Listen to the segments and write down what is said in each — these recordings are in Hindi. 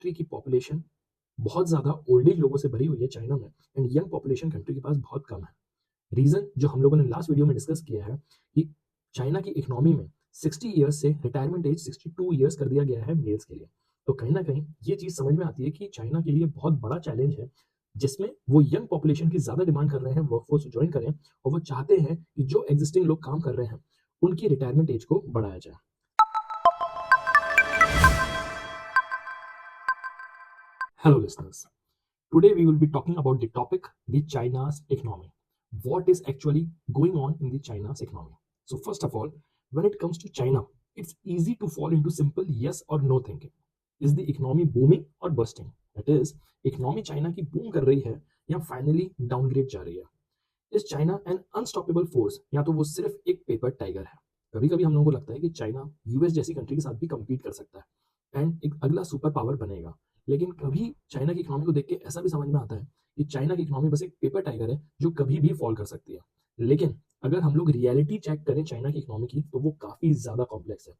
कंट्री की पॉपुलेशन बहुत ज़्यादा ओल्ड एज लोगों से भरी हुई है चाइना में एंड यंग पॉपुलेशन कंट्री के पास बहुत कम है। रीज़न जो हम लोगों ने लास्ट वीडियो में डिस्कस किया है कि चाइना की इकोनॉमी में 60 ईयर्स से रिटायरमेंट एज 62 ईयर्स कर दिया गया है मेल्स के लिए। तो कहीं न कहीं ये चीज़ समझ में आती है कि चाइना के लिए बहुत बड़ा चैलेंज है, जिसमें वो यंग पॉपुलेशन की ज़्यादा डिमांड कर रहे हैं, वर्कफोर्स जॉइन करें और वो चाहते हैं कि जो एक्जिस्टिंग लोग काम कर रहे हैं, उनकी रिटायरमेंट एज को बढ़ाया जाए। Hello listeners. Today we will be talking about the topic the China's economy. What is actually going on in the China's economy? So first of all, when it comes to China, it's easy to fall into simple yes or no thinking. Is the economy booming or bursting? That is, economy China की boom कर रही है या finally downgrade जा रही है? Is China an unstoppable force या तो वो सिर्फ एक पेपर टाइगर है? कभी कभी हम लोगों को लगता है कि चाइना यूएस जैसी कंट्री के साथ भी compete कर सकता है एंड एक अगला सुपर पावर बनेगा। लेकिन कभी चाइना की इकोनॉमी को देख के ऐसा भी समझ में आता है कि चाइना की इकोनॉमी बस एक पेपर टाइगर है जो कभी भी फॉल कर सकती है। लेकिन अगर हम लोग रियलिटी चेक करें चाइना की इकोनॉमी की तो वो काफी ज्यादा कॉम्प्लेक्स है।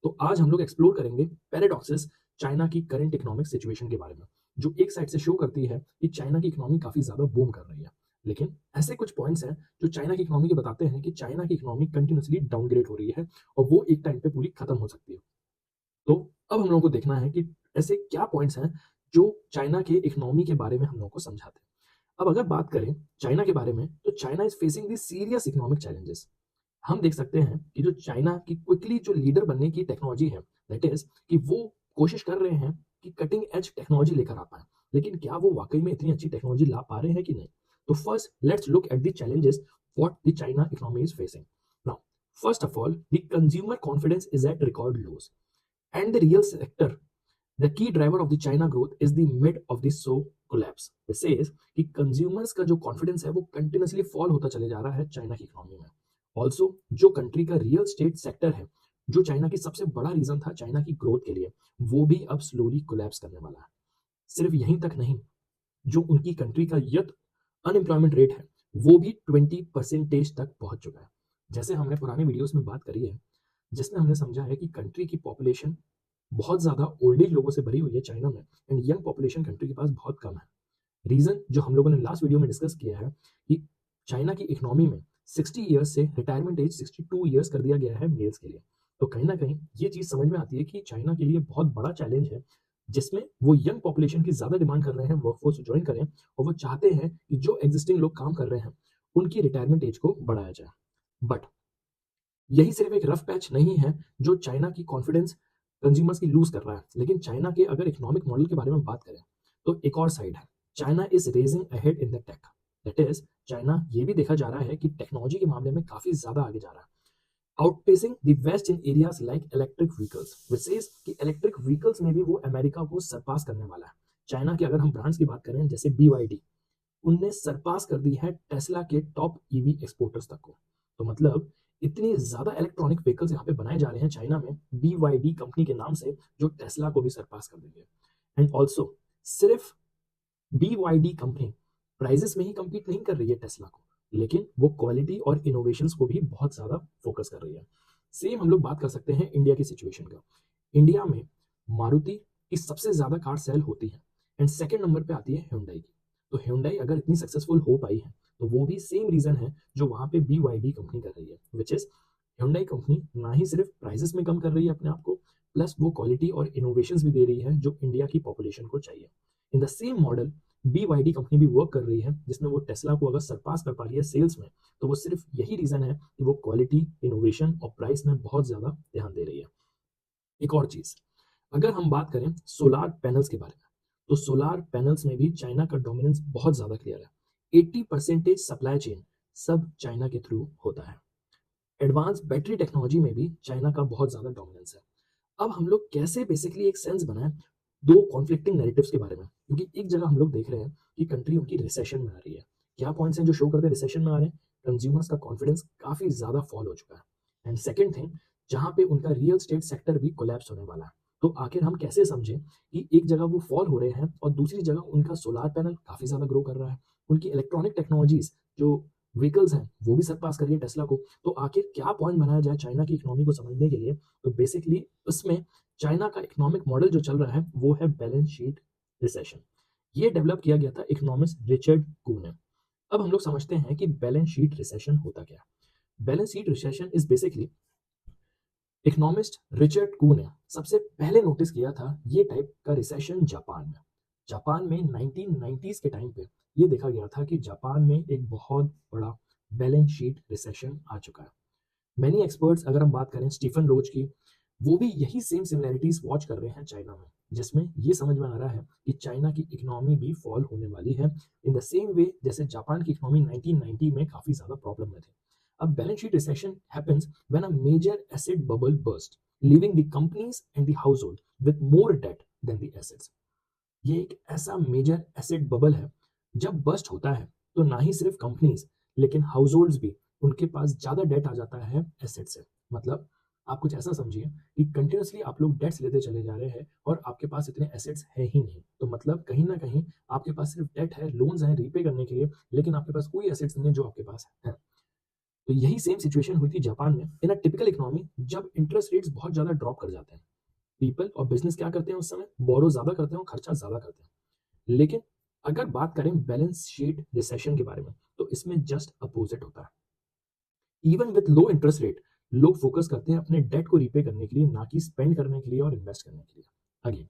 तो आज हम लोग एक्सप्लोर करेंगे पैराडॉक्सेस चाइना की करंट इकोनॉमिक सिचुएशन के बारे में, जो एक साइड से शो करती है कि चाइना की इकोनॉमी काफी ज्यादा बूम कर रही है, लेकिन ऐसे कुछ पॉइंट्स हैं जो चाइना की इकोनॉमी के बताते हैं कि चाइना की इकोनॉमी कंटिन्यूसली डाउनग्रेड हो रही है और वो एक टाइम पे पूरी खत्म हो सकती है। तो अब हम लोगों को देखना है कि ऐसे क्या पॉइंट्स हैं जो चाइना के इकोनॉमी के बारे में हम लोगों को समझाते हैं। अब अगर बात करें चाइना के बारे में तो China is facing the serious economic challenges. हम देख सकते हैं कि जो चाइना की क्विकली जो लीडर बनने की टेक्नोलॉजी है, दैट इज कि वो कोशिश कर रहे हैं कि कटिंग एज टेक्नोलॉजी लेकर आ पाए, लेकिन क्या वो वाकई में इतनी अच्छी टेक्नोलॉजी ला पा रहे हैं कि नहीं। तो first let's look at the challenges what the China economy is facing now. First of all the consumer confidence is at record lows and the real sector, the key driver of the China growth is the mid of the so collapse. It says कि consumers का जो confidence है वो continuously fall होता चले जा रहा है चाइना की इकोनॉमी में। Also जो कंट्री का रियल स्टेट सेक्टर है, जो चाइना की सबसे बड़ा रीजन था चाइना की ग्रोथ के लिए, वो भी अब स्लोली कोलैप्स करने वाला है। सिर्फ यहीं तक नहीं, जो उनकी कंट्री का यथ अनएम्प्लॉयमेंट रेट है वो भी 20% तक पहुंच चुका है। जैसे हमने पुराने वीडियोस में बात करी है, जिसमें हमने समझा है कि कंट्री की पॉपुलेशन बहुत ज़्यादा ओल्ड एज लोगों से भरी हुई है चाइना में एंड यंग पॉपुलेशन कंट्री के पास बहुत कम है। रीज़न जो हम लोगों ने लास्ट वीडियो में डिस्कस किया है कि चाइना की इकोनॉमी में 60 ईयर्स से रिटायरमेंट एज 62 ईयर्स कर दिया गया है मेल्स के लिए। तो कहीं ना कहीं ये चीज़ समझ में आती है कि चाइना के लिए बहुत बड़ा चैलेंज है, जिसमें वो यंग पॉपुलेशन की ज़्यादा डिमांड कर रहे हैं, वर्कफोर्स ज्वाइन करें और वो चाहते हैं कि जो एग्जिस्टिंग लोग काम कर रहे हैं उनकी रिटायरमेंट एज को बढ़ाया जाए। बट यही सिर्फ एक रफ पैच नहीं है जो चाइना की कॉन्फिडेंस कंज्यूमर्स की लूज कर रहा है, लेकिन चाइना के अगर इकोनॉमिक मॉडल के बारे में बात करें तो एक और साइड है। China is racing ahead in the tech, that is China ये भी देखा जा रहा है कि टेक्नोलॉजी के मामले में काफी ज्यादा आगे जा रहा है, outpacing the west in areas like electric vehicles, which is कि इलेक्ट्रिक व्हीकल्स में भी वो अमेरिका को सरपास करने वाला है। चाइना के अगर हम ब्रांड्स की बात करें जैसे BYD, उनने सरपास कर दी है टेस्ला के टॉप ईवी एक्सपोर्टर्स तक को। तो मतलब इतनी ज्यादा इलेक्ट्रॉनिक व्हीकल्स यहाँ पे बनाए जा रहे हैं चाइना में BYD कंपनी के नाम से, जो टेस्ला को भी सरपास कर देंगे। एंड ऑल्सो सिर्फ BYD कंपनी प्राइजेस में ही compete नहीं कर रही है टेस्ला को, लेकिन वो क्वालिटी और इनोवेशंस को भी बहुत ज्यादा फोकस कर रही है। सेम हम लोग बात कर सकते हैं इंडिया की सिचुएशन का। इंडिया में मारुति की सबसे ज्यादा कार सेल होती है एंड सेकंड नंबर पे आती है Hyundai की। तो Hyundai अगर इतनी सक्सेसफुल हो पाई है तो वो भी सेम रीजन है जो वहां पे BYD कंपनी कर रही है, विच इज Hyundai कंपनी ना ही सिर्फ प्राइसेस में कम कर रही है अपने आप को, प्लस वो क्वालिटी और इनोवेशंस भी दे रही है जो इंडिया की पॉपुलेशन को चाहिए। In the same model BYD company भी वर्क कर रही है, जिसमें वो टेस्ला को अगर सरपास कर पा रही है सेल्स में, तो वो सिर्फ यही रीजन है कि वो क्वालिटी, इनोवेशन और प्राइस में बहुत ज्यादा ध्यान दे रही है। एक और चीज, अगर हम बात करें सोलार पैनल्स के बारे में, तो सोलार पैनल्स में भी चाइना का डोमिनेंस बहुत ज्यादा क्लियर है। 80% सप्लाई चेन सब चाइना के थ्रू होता है। एडवांस बैटरी टेक्नोलॉजी में भी चाइना का बहुत ज्यादा डोमिनेंस है। अब हम लोग कैसे बेसिकली एक सेंस बनाएं दो कॉन्फ्लिक्टिंग नैरेटिव्स के बारे में, क्योंकि एक जगह हम लोग देख रहे हैं कि कंट्री उनकी रिसेशन में आ रही है। क्या पॉइंट्स हैं जो शो करते हैं रिसेशन में आ रहे हैं? कंज्यूमर्स का कॉन्फिडेंस काफी ज्यादा फॉल हो चुका है एंड सेकंड थिंग, जहां पे उनका रियल स्टेट सेक्टर भी कोलैप्स होने वाला है। तो आखिर हम कैसे समझें कि एक जगह वो फॉल हो रहे हैं और दूसरी जगह उनका सोलार पैनल काफी ज्यादा ग्रो कर रहा है, उनकी इलेक्ट्रॉनिक टेक्नोलॉजीज जो व्हीकल्स हैं वो भी सरपास कर रही है टेस्ला को। तो आखिर क्या पॉइंट बनाया जाए चाइना की इकोनॉमी को समझने के लिए? तो बेसिकली उसमें चाइना का इकोनॉमिक मॉडल जो चल रहा है वो है बैलेंस शीट रिसेशन। ये डेवलप किया गया था इकोनॉमिस्ट रिचर्ड कू ने। अब हम लोग समझते हैं कि बैलेंस शीट रिसेशन होता क्या है। Balance sheet recession is basically economist Richard Koo ने सबसे पहले नोटिस किया था ये टाइप का रिसेशन जापान में। जापान में 1990s के टाइम पे ये देखा गया था कि जापान में एक बहुत बड़ा बैलेंस शीट रिसेशन आ चुका है। मैनी एक्सपर्ट्स अगर हम बात करें स्टीफन रोज की, वो भी यही सेम सिमिलैरिटीज वॉच कर रहे हैं चाइना में, जिसमें ये समझ में आ रहा है कि चाइना की इकोनॉमी भी फॉल होने वाली है इन द सेम वे जैसे जापान की इकोनॉमी 1990 में काफी ज्यादा प्रॉब्लम में थी। अब balance sheet recession happens when a major asset bubble burst, leaving the companies and the household with more debt than the assets. ये एक ऐसा मेजर एसेट बबल है जब बस्ट होता है तो ना ही सिर्फ कंपनीज लेकिन हाउसहोल्ड्स भी, उनके पास ज्यादा डेट आ जाता है एसेट से। मतलब आप कुछ ऐसा समझिए कि कंटिन्यूसली आप लोग डेट्स लेते चले जा रहे हैं और आपके पास इतने एसेट्स है ही नहीं। तो मतलब कहीं ना कहीं आपके पास सिर्फ डेट है, लोन्स हैं रीपे करने के लिए, लेकिन आपके पास कोई एसेट्स नहीं है जो आपके पास है। तो यही सेम सिचुएशन हुई थी जापान में इन अ टिपिकल इकोनॉमी जब इंटरेस्ट रेट्स बहुत ज्यादा ड्रॉप कर जाते हैं। पीपल और बिजनेस क्या करते हैं उस समय? बोरो ज्यादा करते हैं और खर्चा ज्यादा करते हैं। लेकिन अगर बात करें बैलेंस शीट रिसेशन के बारे में तो इसमें जस्ट अपोजिट होता है। Even with low interest rate लोग फोकस करते हैं अपने डेट को रीपे करने के लिए, ना कि स्पेंड करने के लिए और इन्वेस्ट करने के लिए। Again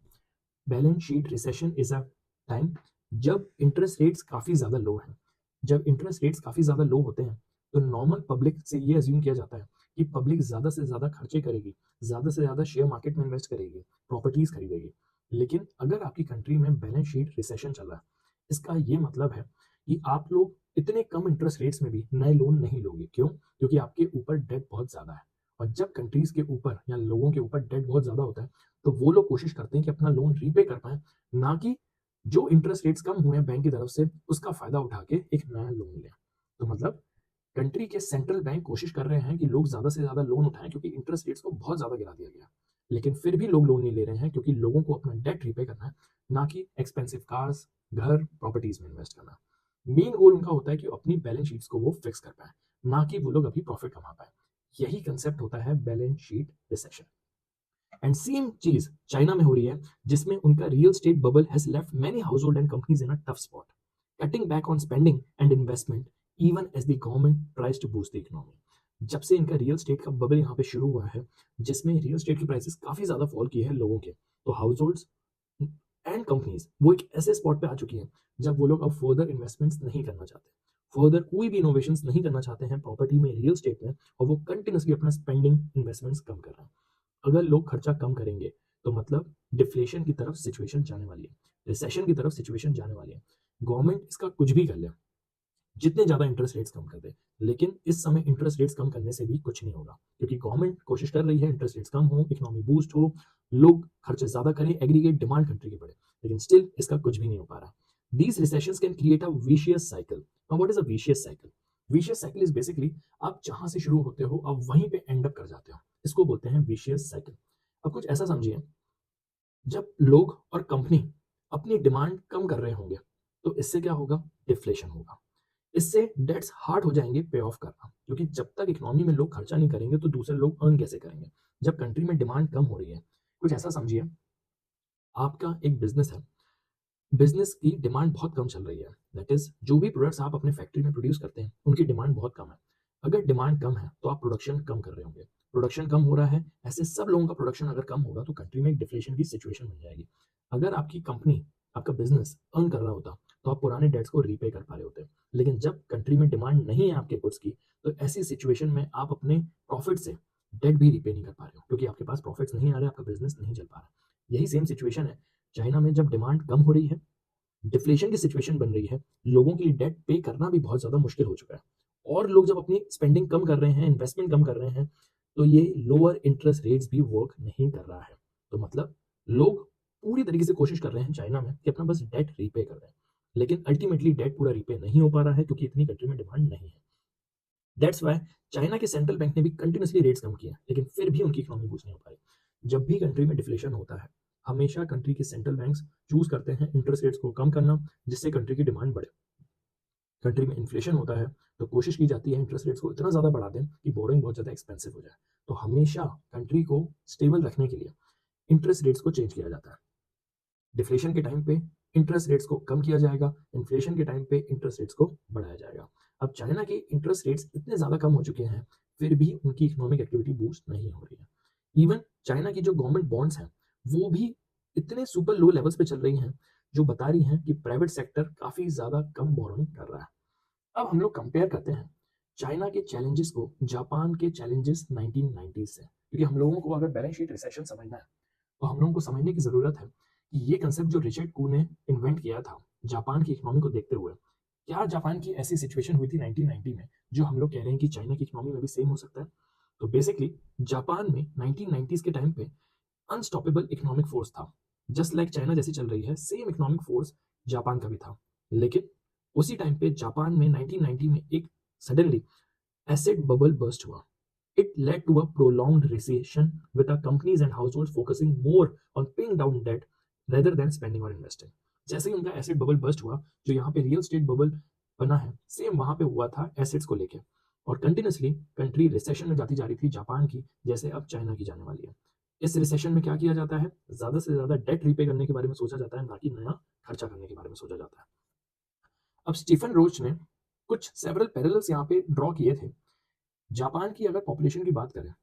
balance sheet recession is a time जब इंटरेस्ट रेट्स काफी ज्यादा लो हैं। जब इंटरेस्ट रेट्स काफी ज्यादा लो होते हैं तो नॉर्मल पब्लिक से ये अज्यूम किया जाता है कि पब्लिक ज्यादा से ज्यादा खर्चे करेगी, ज्यादा से ज्यादा शेयर मार्केट में इन्वेस्ट करेगी, प्रॉपर्टीज खरीदेगी। लेकिन अगर आपकी कंट्री में बैलेंस शीट रिसेशन चल रहा है, इसका ये मतलब है कि आप लोग इतने कम इंटरेस्ट रेट्स में भी नए लोन नहीं लोगे। क्यों? क्योंकि आपके ऊपर डेट बहुत ज्यादा है। और जब कंट्रीज के ऊपर या लोगों के ऊपर डेट बहुत ज्यादा होता है तो वो लोग कोशिश करते हैं कि अपना लोन रीपे कर पाए, ना कि जो इंटरेस्ट रेट्स कम हुए हैं बैंक की तरफ से उसका फायदा उठा के एक नया लोन लें। तो मतलब कंट्री के सेंट्रल बैंक कोशिश कर रहे हैं कि लोग ज्यादा से ज्यादा लोन उठाएं क्योंकि इंटरेस्ट रेट्स को बहुत ज्यादा गिरा दिया गया। लेकिन फिर भी लोग लोन नहीं ले रहे हैं क्योंकि लोगों को अपना डेट रीपे करना है, ना कि एक्सपेंसिव कार्स, घर, प्रॉपर्टीज में इन्वेस्ट करना। मेन गोल उनका होता है कि अपनी बैलेंस शीट्स को वो फिक्स कर पाए, ना कि वो लोग अभी प्रॉफिट कमा पाए। यही कंसेप्ट होता है balance sheet recession. And same चीज चाइना में हो रही है, जिसमें उनका real estate bubble has left many household and companies in a tough spot, cutting back on spending and investment even as the government tries to boost the economy. जब से इनका रियल स्टेट का बबल यहाँ पे शुरू हुआ है, जिसमें रियल स्टेट की प्राइसेस काफी ज्यादा फॉल की है लोगों के, तो हाउस होल्ड्स एंड कंपनीज वो एक ऐसे स्पॉट पे आ चुकी हैं जब वो लोग अब फर्दर इन्वेस्टमेंट्स नहीं करना चाहते, फर्दर कोई भी इनोवेशंस नहीं करना चाहते हैं प्रॉपर्टी में, रियल स्टेट में, और वो कंटिन्यूसली अपना स्पेंडिंग इन्वेस्टमेंट्स कम कर रहे हैं। अगर लोग खर्चा कम करेंगे तो मतलब डिफ्लेशन की तरफ सिचुएशन जाने वाली है, रिसेशन की तरफ सिचुएशन जाने वाली है। गवर्नमेंट इसका कुछ भी कर ले, जितने ज्यादा इंटरेस्ट रेट्स कम कर दे, लेकिन इस समय इंटरेस्ट रेट्स कम करने से भी कुछ नहीं होगा क्योंकि गवर्नमेंट कोशिश कर रही है इंटरेस्ट रेट्स कम हो, इकोनॉमी बूस्ट हो, लोग खर्चे ज्यादा करें, एग्रीगेट डिमांड कंट्री की बढ़े, लेकिन स्टिल इसका कुछ भी नहीं हो पा रहा। These recessions can create a vicious cycle. Now what is a vicious cycle? Vicious cycle is basically आप जहां से शुरू होते हो आप वहीं पे एंड अप कर जाते हो, इसको बोलते हैं विशियस साइकिल। अब कुछ ऐसा समझिए, जब लोग और कंपनी अपनी डिमांड कम कर रहे होंगे तो इससे क्या होगा? डिफ्लेशन होगा। इससे डेट्स हार्ड हो जाएंगे पे ऑफ करना, क्योंकि जब तक इकोनॉमी में लोग खर्चा नहीं करेंगे तो दूसरे लोग अर्न कैसे करेंगे? जब कंट्री में डिमांड कम हो रही है, कुछ ऐसा समझिए, आपका एक बिजनेस है, बिजनेस की डिमांड बहुत कम चल रही है, दैट इज जो भी प्रोडक्ट्स आप अपने फैक्ट्री में प्रोड्यूस करते हैं उनकी डिमांड बहुत कम है। अगर डिमांड कम है तो आप प्रोडक्शन कम कर रहे होंगे, प्रोडक्शन कम हो रहा है, ऐसे सब लोगों का प्रोडक्शन अगर कम होगा तो कंट्री में एक डिफ्लेशन की सिचुएशन बन जाएगी। अगर आपकी कंपनी, आपका बिजनेस अर्न कर रहा होता तो आप पुराने डेट्स को रीपे कर पा रहे होते, लेकिन जब कंट्री में डिमांड नहीं है आपके गुड्स की तो ऐसी सिचुएशन में आप अपने प्रॉफिट से डेट भी रीपे नहीं कर पा रहे हो क्योंकि आपके पास प्रॉफिट्स नहीं आ रहे, आपका बिजनेस नहीं चल पा रहा। यही सेम सिचुएशन है चाइना में, जब डिमांड कम हो रही है, डिफ्लेशन की सिचुएशन बन रही है, लोगों के लिए डेट पे करना भी बहुत ज्यादा मुश्किल हो चुका है, और लोग जब अपनी स्पेंडिंग कम कर रहे हैं, इन्वेस्टमेंट कम कर रहे हैं, तो ये लोअर इंटरेस्ट रेट्स भी वर्क नहीं कर रहा है। तो मतलब लोग पूरी तरीके से कोशिश कर रहे हैं चाइना में कि अपना बस डेट रीपे कर रहे हैं, लेकिन अल्टीमेटली डेट पूरा रीपे नहीं हो पा रहा है क्योंकि इतनी कंट्री में डिमांड नहीं है। दैट्स वाई चाइना के सेंट्रल बैंक ने भी कंटिन्यूसली रेट्स कम किए, लेकिन फिर भी उनकी इकोनॉमी बूस्ट नहीं हो पाई। जब भी कंट्री में डिफ्लेशन होता है, हमेशा कंट्री के सेंट्रल बैंक्स चूज करते हैं इंटरेस्ट रेट्स को कम करना, जिससे कंट्री की डिमांड बढ़े। कंट्री में इन्फ्लेशन होता है तो कोशिश की जाती है इंटरेस्ट रेट्स को इतना ज़्यादा बढ़ा दें कि बोरिंग बहुत ज़्यादा एक्सपेंसिव हो जाए। तो हमेशा कंट्री को स्टेबल रखने के लिए इंटरेस्ट रेट्स को चेंज किया जाता है। डिफ्लेशन के टाइम पे इंटरेस्ट रेट्स को कम किया जाएगा, इन्फ्लेशन के टाइम पे इंटरेस्ट रेट्स को बढ़ाया जाएगा। अब चाइना के इंटरेस्ट रेट्स इतने ज़्यादा कम हो चुके हैं, फिर भी उनकी इकोनॉमिक एक्टिविटी बूस्ट नहीं हो रही है। इवन चाइना की जो गवर्नमेंट बॉन्ड्स हैं, वो भी इतने सुपर लो लेवल्स पे चल रही हैं, जो बता रही हैं कि प्राइवेट सेक्टर काफ़ी ज़्यादा कम बोरोइंग कर रहा है। अब हम लोग कंपेयर करते हैं चाइना के चैलेंजेस को जापान के चैलेंजेस 1990 से, क्योंकि हम लोगों को अगर बैलेंस शीट रिसेशन समझना है तो हम लोगों को समझने की ज़रूरत है कि ये कंसेप्ट जो रिचर्ड कू ने इन्वेंट किया था जापान की इकोनॉमी को देखते हुए, क्या जापान की ऐसी सिचुएशन हुई थी 1990 में जो हम लोग कह रहे हैं कि चाइना की इकोनॉमी में भी सेम हो सकता है। तो बेसिकली जापान में 1990s के टाइम पे अनस्टॉपेबल इकोनॉमिक फोर्स था। जस्ट लाइक चाइना जैसी चल रही है, सेम इकोनॉमिक फोर्स जापान का भी था। लेकिन उसी टाइम पे जापान में 1990 में एक सडनली एसेट बबल बर्स्ट हुआ। It led to a prolonged recession with our companies and households focusing more on paying down debt rather than spending or investing. जैसे ही उनका एसेट बबल बर्स्ट हुआ, जो यहाँ पे रियल स्टेट बबल बना है, सेम वहाँ पे हुआ था एसेट्स को लेके, और कंटिन्यूसली कंट्री रिसेशन में जाती जा रही थी जापान की, जैसे अब चाइना की जाने वाली है। इस रिसेशन में क्या किया जाता है, ज़्यादा से ज़्यादा डेट रीपे करने के बारे में सोचा जाता है, ना कि नया खर्चा करने के बारे में सोचा जाता है। अब स्टीफन रोच ने कुछ सेवरल पैरेलल्स यहाँ पे ड्रॉ किए थे। जापान की अगर पॉपुलेशन की बात करें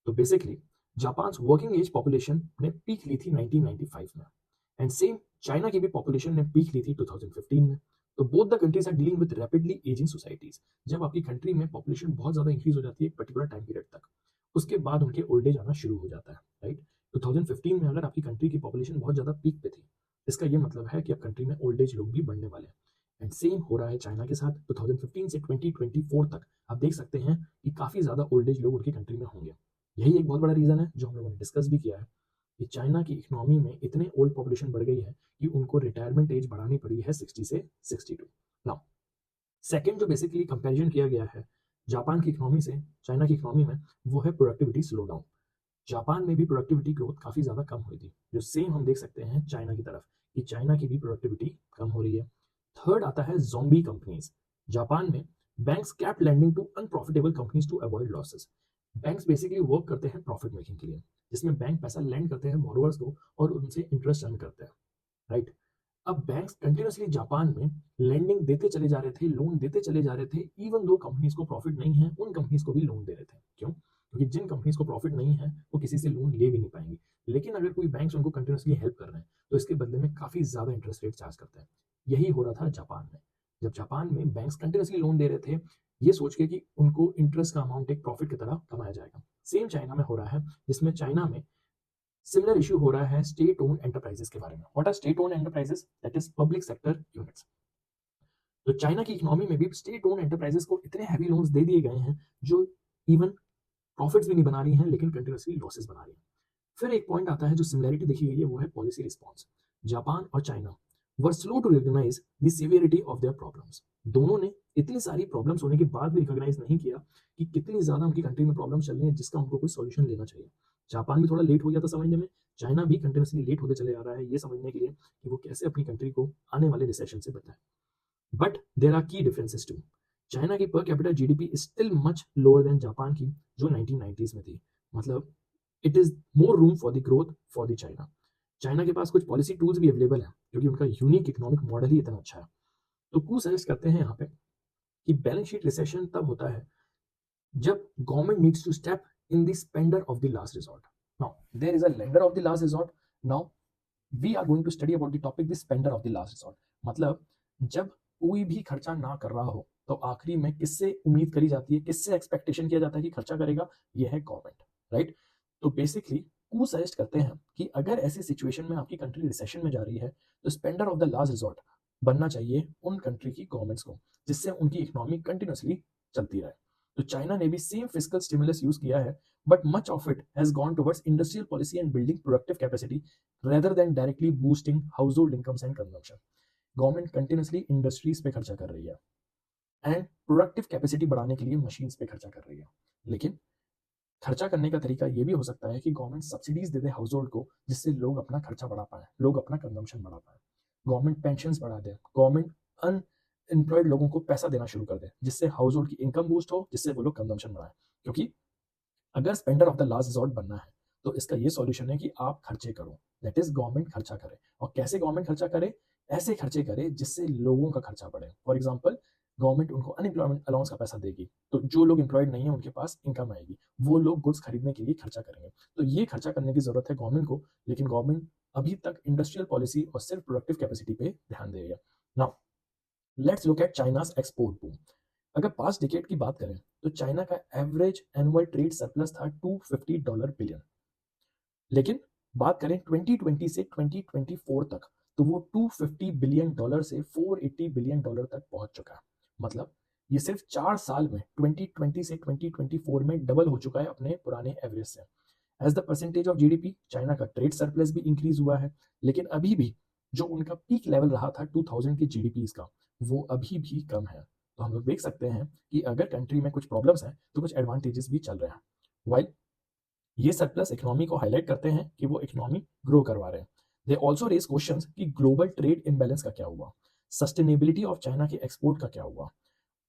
तो basically Japan working age population ने पीक ली थी 1995 में, एंड सेम चाइना की भी पॉपुलेशन ने पीक ली थी 2015 में। तो both the countries are dealing with rapidly ageing societies. जब आपकी कंट्री में पॉपुलेशन बहुत ज्यादा इंक्रीज हो जाती है एक पर्टिकुलर टाइम पीरियड तक, उसके बाद उनके ओल्ड एज आना शुरू हो जाता है, राइट। 2015 में अगर आपकी कंट्री की पॉपुलेशन बहुत ज्यादा पीक पे थी, इसका ये मतलब है कि अब कंट्री में ओल्ड एज लोग भी बढ़ने वाले हैं। एंड सेम हो रहा है चाइना के साथ। 2015 से 2024 तक आप देख सकते हैं कि काफी ज्यादा ओल्ड एज लोग उनकी कंट्री में होंगे। यही एक बहुत बड़ा रीजन है जो हम लोगों ने डिस्कस भी किया है कि चाइना की इकोनॉमी में इतने ओल्ड पॉपुलेशन बढ़ गई है कि उनको रिटायरमेंट एज बढ़ानी पड़ी है 60 से 62। नाउ सेकंड जो बेसिकली कंपैरिजन किया गया है जापान की इकोनॉमी से चाइना की इकोनॉमी में, वो है प्रोडक्टिविटी स्लो डाउन। जापान में भी प्रोडक्टिविटी ग्रोथ काफी ज्यादा कम हुई थी, जो सेम हम देख सकते हैं चाइना की तरफ कि चाइना की भी प्रोडक्टिविटी कम हो रही है। थर्ड आता है ज़ॉम्बी कंपनीज। जापान में banks kept lending to unprofitable companies to avoid losses. Banks basically work करते हैं प्रॉफिट मेकिंग के लिए, जिसमें बैंक पैसा लेंड करते हैं बोरोवर्स को और उनसे इंटरेस्ट अर्न करते हैं, राइट। अब बैंक्स कंटिन्यूसली जापान में लेंडिंग देते चले जा रहे थे, लोन देते चले जा रहे थे, इवन दो कंपनीज को प्रॉफिट नहीं है उन कंपनीज को भी लोन दे रहे थे। क्यों? क्योंकि जिन कंपनीज को प्रॉफिट नहीं है वो किसी से लोन ले भी नहीं पाएंगी। लेकिन अगर कोई बैंक्स उनको कंटिन्यूसली हेल्प कर रहे हैं तो इसके बदले में काफी ज्यादा इंटरेस्ट रेट चार्ज करते हैं। यही हो रहा था जापान में। जब जापान में बैंक्स कंटिन्यूसली लोन दे रहे थे ये सोच के कि उनको इंटरेस्ट का अमाउंट एक प्रॉफिट की तरह कमाया जाएगा, सेम चाइना में हो रहा है, जिसमें चाइना में सिमिलर इश्यू हो रहा है स्टेट ओन्ड एंटरप्राइजेस के बारे में। What are state owned enterprises? That is public sector units. तो चाइना की इकोनॉमी में भी स्टेट ओन्ड एंटरप्राइजेस को इतने हैवी लोन्स दे दिए गए हैं जो इवन प्रॉफिट्स भी नहीं बना रही हैं लेकिन कंटिन्यूसली लॉसेस बना रही हैं। फिर एक पॉइंट आता है जो सिमिलरिटी देखी गई है, वो है पॉलिसी रिस्पॉन्स। जापान और China were slow to recognise the severity of their problems. दोनों ने इतनी सारी प्रॉब्लम्स होने के बाद भी रिकॉग्नाइज नहीं किया कि कितनी ज्यादा उनकी कंट्री में प्रॉब्लम चल रही है जिसका उनको कोई सॉल्यूशन लेना चाहिए। जापान भी थोड़ा लेट हो गया था समझने में, चाइना भी कंटिन्यूसली लेट होते चले आ रहा है ये समझने के लिए कि वो कैसे अपनी कंट्री को आने वाले रिसेशन से बचाए। बट देर आर की डिफरेंसेस टू। चाइना की पर capital GDP is still much lower than Japan की जो 1990s में थी। मतलब it is more room for the growth for the China. China के पास कुछ पॉलिसी टूल्स भी अवेलेबल है क्योंकि उनका यूनिक इकोनॉमिक मॉडल ही इतना अच्छा है। तो कू सजेस्ट करते हैं यहाँ पे कि बैलेंस शीट रिसेशन तब होता है जब government needs to step in the spender of the last resort. Now there is a lender of the last resort. Now we are going to study about the topic the spender of the last resort. मतलब जब कोई भी खर्चा ना कर रहा हो तो आखिरी में किससे उम्मीद करी जाती है, किससे एक्सपेक्टेशन किया जाता है कि खर्चा करेगा, यह है गवर्नमेंट, राइट। तो बेसिकली कू सजेस्ट करते हैं कि अगर ऐसी सिचुएशन में आपकी कंट्री रिसेशन में जा रही है तो spender of the last resort बनना चाहिए उन कंट्री की गवर्नमेंट्स को, जिससे उनकी इकोनॉमी कंटिन्यूसली चलती रहे। तो चाइना ने भी सेम फिस्कल स्टिमुलस यूज किया है, but much of it has gone towards industrial policy and building productive capacity rather than directly boosting household incomes and consumption. Government continuously industries पे खर्चा कर रही है एंड प्रोडक्टिव कैपेसिटी बढ़ाने के लिए मशीन्स पे खर्चा कर रही है। लेकिन खर्चा करने का तरीका ये भी हो सकता है कि गवर्नमेंट सब्सिडीज दे दे हाउस होल्ड को, जिससे लोग अपना खर्चा बढ़ा पाए, लोग अपना कंजम्पशन बढ़ा पाए। गवर्नमेंट पेंशन बढ़ा दे, गवर्नमेंट एम्प्लॉयड लोगों को पैसा देना शुरू कर दे, जिससे हाउस होल्ड की इनकम बूस्ट हो, जिससे वो लोग कंजम्पशन बढ़ाएं। क्योंकि अगर spender of the last resort बनना है तो इसका ये सॉल्यूशन है कि आप खर्चे करो, दैट इज गवर्नमेंट खर्चा करे। और कैसे गवर्नमेंट खर्चा करे? ऐसे खर्चे करे जिससे लोगों का खर्चा बढ़े। फॉर एग्जाम्पल, गवर्नमेंट उनको अनएम्प्लॉयमेंट अलाउंस का पैसा देगी, तो जो लोग एम्प्लॉयड नहीं है उनके पास इनकम आएगी, वो लोग गुड्स खरीदने के लिए खर्चा करेंगे। तो ये खर्चा करने की जरूरत है गवर्नमेंट को, लेकिन गवर्नमेंट अभी तक इंडस्ट्रियल पॉलिसी और सिर्फ प्रोडक्टिव कैपेसिटी पे ध्यान दे रही है। Now let's look eight China's export boom. अगर पास्ट डिकेड की बात करें तो चाइना का एवरेज एनुअल ट्रेड सरप्लस था $250 बिलियन। लेकिन बात करें 2020 से 2024 तक, तो वो $250 बिलियन से $480 बिलियन तक पहुंच चुका है। मतलब ये सिर्फ 4 साल में 2020 से 2024 में डबल हो चुका है अपने पुराने एवरेज से। As the percentage of GDP China का ट्रेड सरप्लस भी इंक्रीज हुआ है, लेकिन अभी भी जो उनका पीक लेवल रहा था 2000 के जीडीपी का, वो अभी भी कम है। तो हम लोग देख सकते हैं कि अगर कंट्री में कुछ प्रॉब्लम्स हैं तो कुछ एडवांटेजेस भी चल रहे हैं। वाइल ये सरप्लस इकोनॉमी को हाईलाइट करते हैं कि वो इकोनॉमी ग्रो करवा रहे हैं। दे ऑल्सो रेज क्वेश्चंस कि ग्लोबल ट्रेड इम्बैलेंस का क्या हुआ, सस्टेनेबिलिटी ऑफ चाइना के एक्सपोर्ट का क्या हुआ।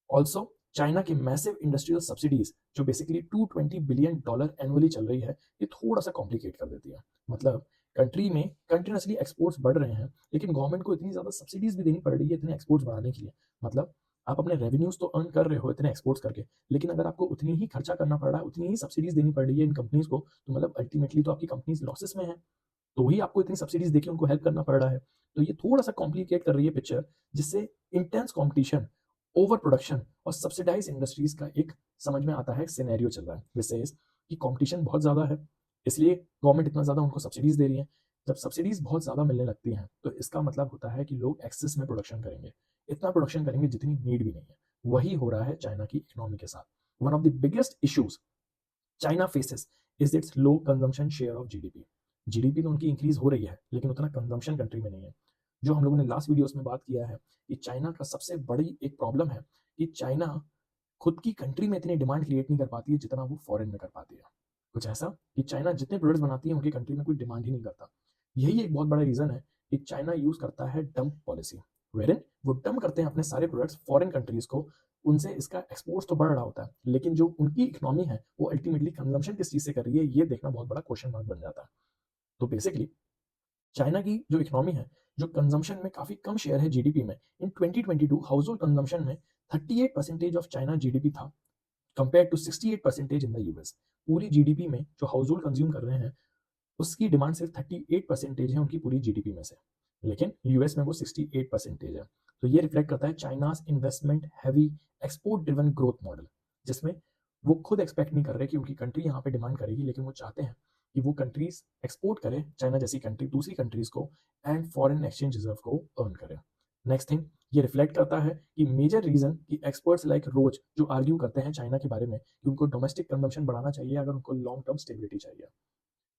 ऑल्सो चाइना की मैसिव इंडस्ट्रियल सब्सिडीज जो बेसिकली $220 बिलियन एनुअली चल रही है, ये थोड़ा सा कॉम्प्लिकेट कर देती है। मतलब कंट्री में कंटिन्यूसली एक्सपोर्ट्स बढ़ रहे हैं, लेकिन गवर्नमेंट को इतनी ज्यादा सब्सिडीज भी देनी पड़ रही है इतने एक्सपोर्ट्स बढ़ाने के लिए। मतलब आप अपने रेवेन्यूज तो अर्न कर रहे हो इतने एक्सपोर्ट्स करके, लेकिन अगर आपको उतनी ही खर्चा करना पड़ रहा है, उतनी ही सब्सिडीज देनी पड़ रही है इन कंपनीज को, तो मतलब अल्टीमेटली तो आपकी कंपनीज लॉसेस में है, तो ही आपको इतनी सब्सिडीज देके उनको हेल्प करना पड़ रहा है। तो ये थोड़ा सा कॉम्प्लिकेट कर रही है पिक्चर, जिससे इंटेंस कॉम्पिटिशन, ओवर प्रोडक्शन और सब्सिडाइज इंडस्ट्रीज का एक समझ में आता है सिनेरियो चल रहा है। विशेष कि कंपटीशन बहुत ज़्यादा है, इसलिए गवर्नमेंट इतना ज़्यादा उनको सब्सिडीज दे रही है। जब सब्सिडीज बहुत ज़्यादा मिलने लगती हैं तो इसका मतलब होता है कि लोग एक्सेस में प्रोडक्शन करेंगे, इतना प्रोडक्शन करेंगे जितनी नीड भी नहीं है। वही हो रहा है चाइना की इकोनॉमी के साथ। One of the biggest issues China faces is it's low consumption share of GDP. GDP तो उनकी इंक्रीज हो रही है, लेकिन उतना कंजम्पशन कंट्री में नहीं है। जो हम लोगों ने लास्ट वीडियोस में बात किया है कि चाइना का सबसे बड़ी एक प्रॉब्लम है कि चाइना खुद की कंट्री में इतनी डिमांड क्रिएट नहीं कर पाती है जितना वो फॉरेन में कर पाती है। कुछ ऐसा कि चाइना जितने प्रोडक्ट्स बनाती है उनकी कंट्री में कोई डिमांड ही नहीं करता। यही एक बहुत बड़ा रीजन है कि चाइना यूज करता है डंप पॉलिसी, वेरिन वो डंप करते हैं अपने सारे प्रोडक्ट्स फॉरेन कंट्रीज को। उनसे इसका एक्सपोर्ट तो बढ़ रहा होता है, लेकिन जो उनकी इकोनॉमी है वो अल्टीमेटली कंजम्पशन किस चीज से कर रही है, ये देखना बहुत बड़ा क्वेश्चन मार्क बन जाता है। तो बेसिकली चाइना की जो इकोनॉमी है, जो कंजम्पशन में काफी कम शेयर है जीडीपी में, इन 2022 हाउस होल्ड कंजम्पशन में 38% ऑफ चाइना जीडीपी था, compare to 68% in the US. पूरी जीडीपी में जो हाउस होल्ड कंज्यूम कर रहे हैं उसकी डिमांड सिर्फ 38% है उनकी पूरी जीडीपी में से, लेकिन यूएस में वो 68% है। तो ये रिफ्लेक्ट करता है China's investment heavy export driven growth model, जिसमें वो खुद एक्सपेक्ट नहीं कर रहे कि उनकी कंट्री यहाँ पे डिमांड करेगी, लेकिन वो चाहते हैं कि वो कंट्रीज एक्सपोर्ट करे, चाइना जैसी कंट्री दूसरी कंट्रीज को, एंड फॉरेन एक्सचेंज रिजर्व को अर्न करे। नेक्स्ट थिंग ये रिफ्लेक्ट करता है कि मेजर रीजन कि एक्सपर्ट्स लाइक रोज जो आर्ग्यू करते हैं चाइना के बारे में कि उनको डोमेस्टिक कंजम्पशन बढ़ाना चाहिए अगर उनको लॉन्ग टर्म स्टेबिलिटी चाहिए,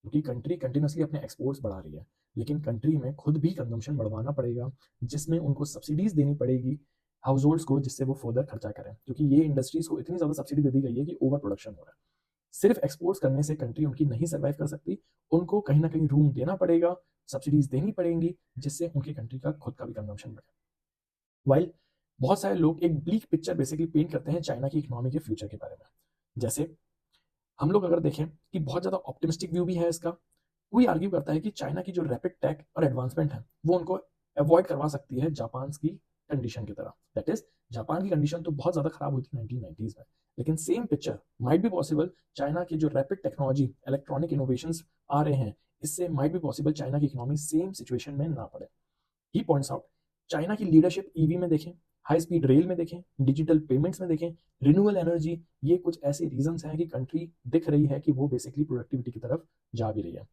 क्योंकि कंट्री कंटिन्यूसली अपने एक्सपोर्ट्स बढ़ा रही है, लेकिन कंट्री में खुद भी कंजम्पशन बढ़वाना पड़ेगा, जिसमें उनको सब्सिडीज देनी पड़ेगी हाउस होल्ड्स को, जिससे वो फर्दर खर्चा करें, क्योंकि ये इंडस्ट्रीज को इतनी ज्यादा सब्सिडी दे दी गई है कि ओवर प्रोडक्शन हो रहा है। सिर्फ एक्सपोर्ट्स करने से कंट्री उनकी नहीं सर्वाइव कर सकती, उनको कहीं ना कहीं रूम देना पड़ेगा, सब्सिडीज देनी पड़ेंगी, जिससे उनकी कंट्री का खुद का भी कंजम्पशन बढ़े। वाइल बहुत सारे लोग एक ब्लीक पिक्चर बेसिकली पेंट करते हैं चाइना की इकोनॉमी के फ्यूचर के बारे में। जैसे हम लोग अगर देखें कि बहुत ज़्यादा ऑप्टिमिस्टिक व्यू भी है इसका। कोई आर्ग्यू करता है कि चाइना की जो रैपिड टेक और एडवांसमेंट है वो उनको अवॉइड करवा सकती है जापान की कंडीशन की तरह। दैट इज जापान की कंडीशन तो बहुत ज़्यादा खराब हुई थी 1990s में, लेकिन same picture might be possible China की जो रैपिड टेक्नोलॉजी इलेक्ट्रॉनिक इनोवेशंस आ रहे हैं, इससे माइट बी पॉसिबल चाइना की इकोनॉमी सेम सिचुएशन में ना पड़े। ही पॉइंट्स आउट चाइना की लीडरशिप ईवी में देखें, हाई स्पीड रेल में देखें, डिजिटल पेमेंट्स में देखें, रिन्यूएबल एनर्जी, ये कुछ ऐसे रीजंस हैं कि कंट्री दिख रही है कि वो बेसिकली प्रोडक्टिविटी की तरफ जा भी रही है।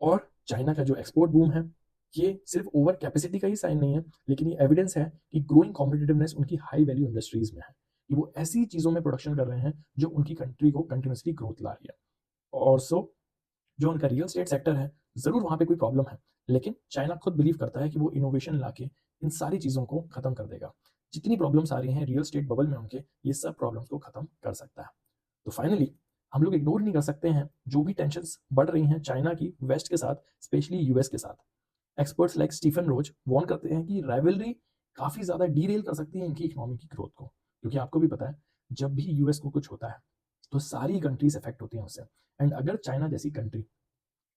और चाइना का जो एक्सपोर्ट बूम है ये सिर्फ ओवर कैपेसिटी का ही साइन नहीं है, लेकिन ये एविडेंस है कि ग्रोइंग कॉम्पिटिटिवनेस उनकी हाई वैल्यू इंडस्ट्रीज में है, कि वो ऐसी चीजों में प्रोडक्शन कर रहे हैं जो उनकी कंट्री को कंटिन्यूसली ग्रोथ ला रही है। और सो जो उनका रियल स्टेट सेक्टर है, जरूर वहां पे कोई प्रॉब्लम है, लेकिन चाइना खुद बिलीव करता है कि वो इनोवेशन लाके इन सारी चीजों को खत्म कर देगा। जितनी प्रॉब्लम्स आ रही हैं रियल स्टेट बबल में उनके, ये सब प्रॉब्लम्स को खत्म कर सकता है। तो फाइनली हम लोग इग्नोर नहीं कर सकते हैं जो भी टेंशन बढ़ रही हैं चाइना की वेस्ट के साथ, स्पेशली यूएस के साथ। एक्सपर्ट्स लाइक स्टीफन रोज वार्न करते हैं कि राइवलरी काफ़ी ज़्यादा डीरेल कर सकती है इनकी इकोनॉमी की ग्रोथ को। क्योंकि आपको भी पता है, जब भी यूएस को कुछ होता है, तो सारी कंट्रीज़ अफेक्ट होती हैं उससे। एंड अगर चाइना जैसी कंट्री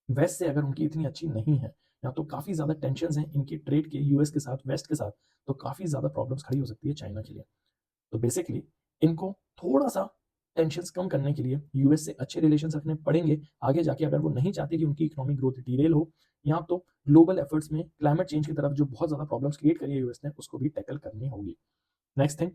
वेस्ट से अगर उनकी इतनी अच्छी नहीं है, या तो काफ़ी ज़्यादा टेंशन्स हैं इनके ट्रेड के यूएस के साथ, वेस्ट के साथ, तो काफ़ी ज़्यादा प्रॉब्लम्स खड़ी हो सकती है चाइना के लिए। तो बेसिकली इनको थोड़ा-सा टेंशन्स कम करने के लिए यूएस से अच्छे रिलेशंस रखने पड़ेंगे, आगे जाके अगर वो नहीं चाहती कि उनकी इकोनॉमिक ग्रोथ डीरेल हो, या तो ग्लोबल एफर्ट्स में क्लाइमेट चेंज की तरफ जो बहुत ज़्यादा प्रॉब्लम्स क्रिएट करी है यूएस ने, उसको भी टैकल करनी होगी। Next thing,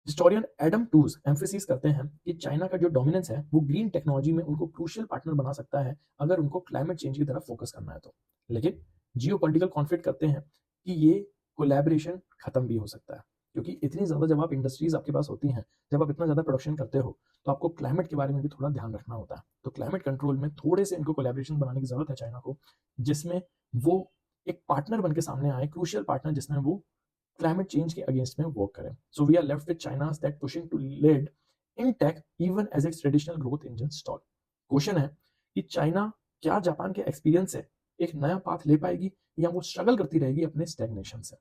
historian Adam twos emphasis करते हैं कि चाइना का जो डोमिनेंस है वो ग्रीन टेक्नोलॉजी में उनको क्रूशियल पार्टनर बना सकता है अगर उनको क्लाइमेट चेंज की तरफ फोकस करना है तो। लेकिन जियोपॉलिटिकल कॉन्फ्लिक्ट करते हैं कि ये कोलैबोरेशन खत्म भी हो सकता है, क्योंकि इतनी ज़्यादा जब आप इंडस्ट्रीज आपके पास होती हैं, जब आप इतना ज़्यादा प्रोडक्शन करते हो, तो आपको क्लाइमेट के बारे में भी थोड़ा ध्यान रखना होता है। तो क्लाइमेट कंट्रोल में थोड़े से इनको कोलैबोरेशन बनाने की ज़रूरत है चाइना को, जिसमें वो एक पार्टनर बन के सामने आए, क्रूशियल पार्टनर, जिसमें वो क्लाइमेट चेंज के अगेंस्ट में वर्क करें। So we are left with China's that pushing to lead in tech even as its traditional growth engine stall. Question है कि चाइना क्या जापान के एक्सपीरियंस से एक नया पाथ ले पाएगी, या वो स्ट्रगल करती रहेगी अपने स्टैग्नेशन से।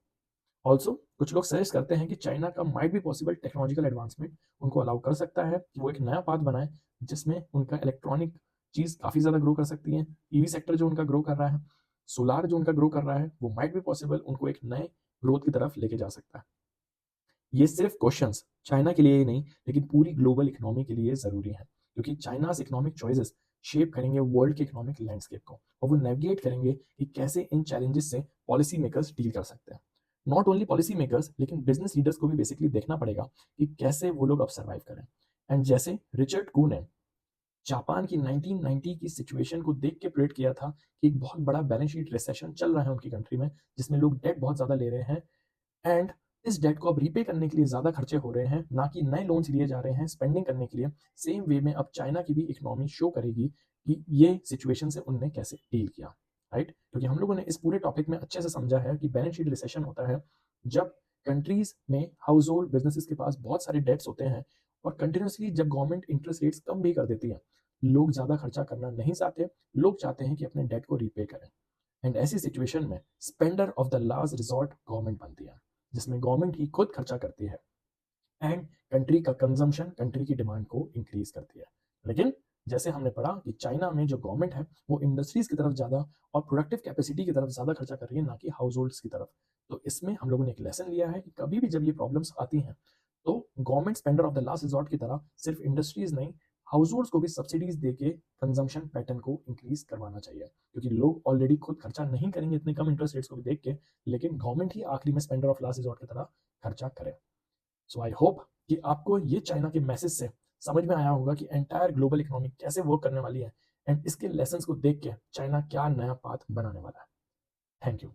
ऑल्सो कुछ लोग सजेस्ट करते हैं कि चाइना का might be possible technological advancement उनको अलाउ कर सकता है कि वो एक नया पाथ बनाए, जिसमें उनका इलेक्ट्रॉनिक चीज़ काफ़ी ज़्यादा ग्रो कर सकती है। ईवी सेक्टर जो उनका ग्रो कर रहा है, सोलार जो उनका ग्रो कर रहा है, वो माइट बी पॉसिबल उनको एक नए ग्रोथ की तरफ लेके जा सकता है। ये सिर्फ क्वेश्चंस चाइना के लिए ही नहीं, लेकिन पूरी ग्लोबल इकोनॉमी के लिए ज़रूरी है, क्योंकि चाइनाज इकोनॉमिक चॉइसेस शेप करेंगे वर्ल्ड के इकोनॉमिक लैंडस्केप को, और वो नेविगेट करेंगे कि कैसे इन चैलेंजेस से पॉलिसी मेकर्स डील कर सकते हैं। नॉट ओनली पॉलिसी मेकर्स, लेकिन बिजनेस लीडर्स को भी बेसिकली देखना पड़ेगा कि कैसे वो लोग अब सर्वाइव करें। एंड जैसे रिचर्ड कू ने जापान की 1990 की सिचुएशन को देख के प्रेडिक्ट किया था कि एक बहुत बड़ा बैलेंस शीट रिसेशन चल रहा है उनकी कंट्री में, जिसमें लोग डेट बहुत ज़्यादा ले रहे हैं, एंड इस डेट को अब रीपे करने के लिए ज़्यादा खर्चे हो रहे हैं, ना कि नए लोन्स लिए जा रहे हैं स्पेंडिंग करने के लिए। सेम वे में अब चाइना की भी इकोनॉमी शो करेगी कि ये सिचुएशन से उनने कैसे डील किया, राइट। क्योंकि हम लोगों ने इस पूरे टॉपिक में अच्छे से समझा है कि बैलेंस शीट रिसेशन होता है जब कंट्रीज में हाउस होल्ड बिजनेसेस के पास बहुत सारे डेट्स होते हैं, और कंटिन्यूसली जब गवर्नमेंट इंटरेस्ट रेट्स कम भी कर देती है, लोग ज़्यादा खर्चा करना नहीं चाहते, लोग चाहते हैं कि अपने डेट को रीपे करें। एंड ऐसी सिचुएशन में spender of the last resort government बनती है, जिसमें गवर्नमेंट ही खुद खर्चा करती है, एंड कंट्री का कंजम्पशन कंट्री की डिमांड को इंक्रीज करती है। लेकिन जैसे हमने पढ़ा कि चाइना में जो गवर्नमेंट है वो इंडस्ट्रीज की तरफ ज़्यादा और प्रोडक्टिव कैपेसिटी की तरफ ज़्यादा खर्चा कर रही है, ना कि हाउस होल्ड्स की तरफ। तो इसमें हम लोगों ने एक लेसन लिया है कि कभी भी जब ये प्रॉब्लम्स आती हैं, तो government spender of the last resort की तरह सिर्फ इंडस्ट्रीज नहीं, हाउस होल्ड्स को भी सब्सिडीज देके कंजम्पशन पैटर्न को इंक्रीज करवाना चाहिए, क्योंकि लोग ऑलरेडी खुद खर्चा नहीं करेंगे इतने कम इंटरेस्ट रेट्स को भी देख के, लेकिन गवर्नमेंट ही आखिरी में स्पेंडर ऑफ लास्ट रिजॉर्ट की तरह खर्चा करे। सो आई होप कि आपको ये चाइना के मैसेज से समझ में आया होगा कि एंटायर ग्लोबल इकोनॉमी कैसे वर्क करने वाली है, एंड इसके लेसन्स को देख के चाइना क्या नया पाथ बनाने वाला है। Thank you.